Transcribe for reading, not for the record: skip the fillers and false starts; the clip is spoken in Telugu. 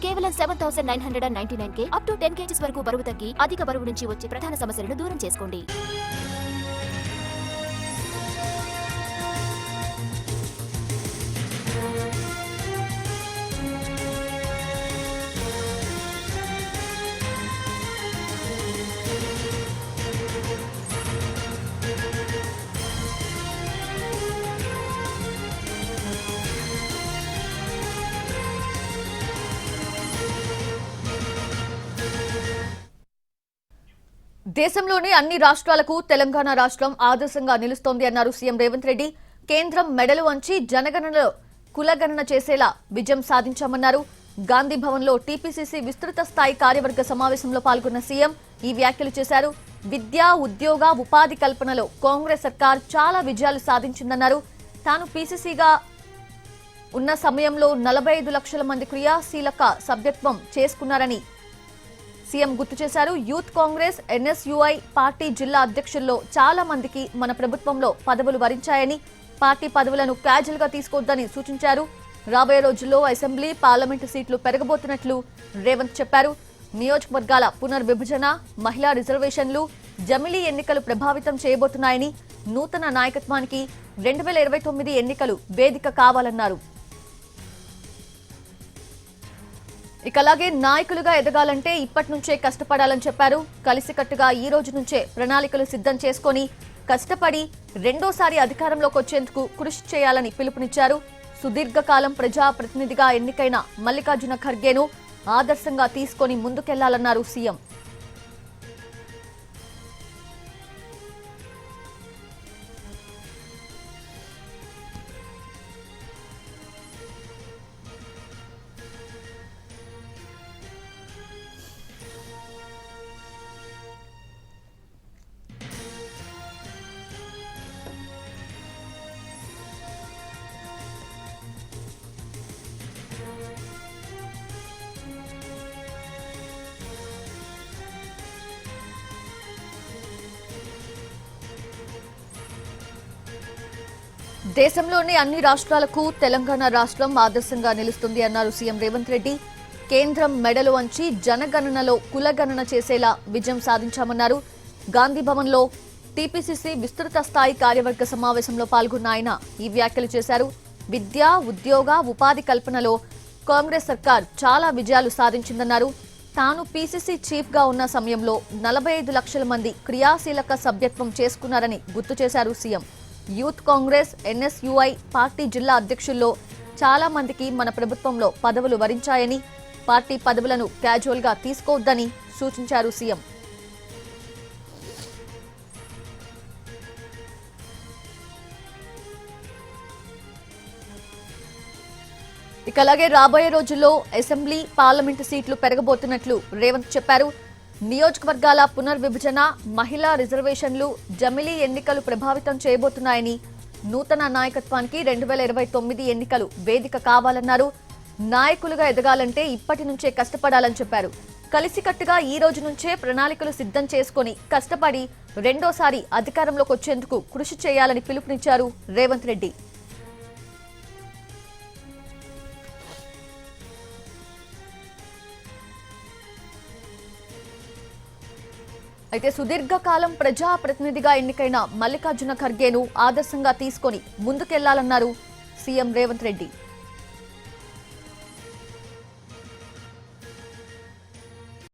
కేవలం 7,999K అప్ టు 10 kgs వరకు బరువు తగ్గి అధిక బరువు నుంచి వచ్చే ప్రధాన సమస్యలను దూరం చేసుకోండి. దేశంలోని అన్ని రాష్ట్రాలకు తెలంగాణ రాష్ట్రం ఆదర్శంగా నిలుస్తోంది అన్నారు సీఎం రేవంత్ రెడ్డి. కేంద్రం మెడలు వంచి జనగణనలో కులగణన చేసేలా విజయం సాధించామన్నారు. గాంధీ భవన్లో టీపీసీసీ విస్తృత స్థాయి కార్యవర్గ సమావేశంలో పాల్గొన్న సీఎం ఈ వ్యాఖ్యలు చేశారు. విద్య, ఉద్యోగ, ఉపాధి కల్పనలో కాంగ్రెస్ సర్కార్ చాలా విజయాలు సాధించిందన్నారు. తాను పీసీసీగా ఉన్న సమయంలో 45 లక్షల మంది క్రియాశీలక సభ్యత్వం చేసుకున్నారని సీఎం గుర్తు చేశారు. యూత్ కాంగ్రెస్, ఎన్ఎస్యుఐ పార్టీ జిల్లా అధ్యక్షుల్లో చాలా మందికి మన ప్రభుత్వంలో పదవులు వరించాయని, పార్టీ పదవులను క్యాజువల్ గా తీసుకోవద్దని సూచించారు. రాబోయే రోజుల్లో అసెంబ్లీ, పార్లమెంటు సీట్లు పెరగబోతున్నట్లు రేవంత్ చెప్పారు. నియోజకవర్గాల పునర్విభజన, మహిళా రిజర్వేషన్లు, జమిలీ ఎన్నికలు ప్రభావితం చేయబోతున్నాయని, నూతన నాయకత్వానికి 2029 ఎన్నికలు వేదిక కావాలన్నారు. ఇక అలాగే నాయకులుగా ఎదగాలంటే ఇప్పటి నుంచే కష్టపడాలని చెప్పారు. కలిసికట్టుగా ఈ రోజు నుంచే ప్రణాళికలు సిద్ధం చేసుకుని కష్టపడి రెండోసారి అధికారంలోకి వచ్చేందుకు కృషి చేయాలని పిలుపునిచ్చారు. సుదీర్ఘకాలం ప్రజాప్రతినిధిగా ఎన్నికైన మల్లికార్జున ఖర్గేను ఆదర్శంగా తీసుకొని ముందుకెళ్లాలన్నారు సీఎం. దేశంలోని అన్ని రాష్ట్రాలకు తెలంగాణ రాష్ట్రం ఆదర్శంగా నిలుస్తుంది అన్నారు సీఎం రేవంత్ రెడ్డి. కేంద్రం మెడలు వంచి జనగణనలో కులగణన చేసేలా విజయం సాధించామన్నారు. గాంధీ భవన్లో టీపీసీసీ విస్తృత స్థాయి కార్యవర్గ సమావేశంలో పాల్గొన్న ఆయన ఈ వ్యాఖ్యలు చేశారు. విద్య, ఉద్యోగ, ఉపాధి కల్పనలో కాంగ్రెస్ సర్కార్ చాలా విజయాలు సాధించిందన్నారు. తాను పీసీసీ చీఫ్ గా ఉన్న సమయంలో 45 లక్షల మంది క్రియాశీలక సభ్యత్వం చేసుకున్నారని గుర్తు చేశారు CM. Youth Congress, NSUI party జిల్లా అధ్యక్షుల్లో చాలా మందికి మన ప్రభుత్వంలో పదవులు వరించాయని, పార్టీ పదవులను క్యాజువల్ గా తీసుకోవద్దని సూచించారు సీఎం. ఇక అలాగే రాబోయే రోజుల్లో అసెంబ్లీ, పార్లమెంటు సీట్లు పెరగబోతున్నట్లు రేవంత్ చెప్పారు. నియోజకవర్గాల పునర్విభజన, మహిళా రిజర్వేషన్లు, జమిలీ ఎన్నికలు ప్రభావితం చేయబోతున్నాయని, నూతన నాయకత్వానికి 2029 ఎన్నికలు వేదిక కావాలన్నారు. నాయకులుగా ఎదగాలంటే ఇప్పటి నుంచే కష్టపడాలని చెప్పారు. కలిసికట్టుగా ఈ రోజు నుంచే ప్రణాళికలు సిద్ధం చేసుకుని కష్టపడి రెండోసారి అధికారంలోకి వచ్చేందుకు కృషి చేయాలని పిలుపునిచ్చారు రేవంత్ రెడ్డి. అయితే సుదీర్ఘకాలం ప్రజాప్రతినిధిగా ఎన్నికైన మల్లికార్జున ఖర్గేను ఆదర్శంగా తీసుకొని ముందుకెళ్లాలన్నారు సీఎం రేవంత్ రెడ్డి.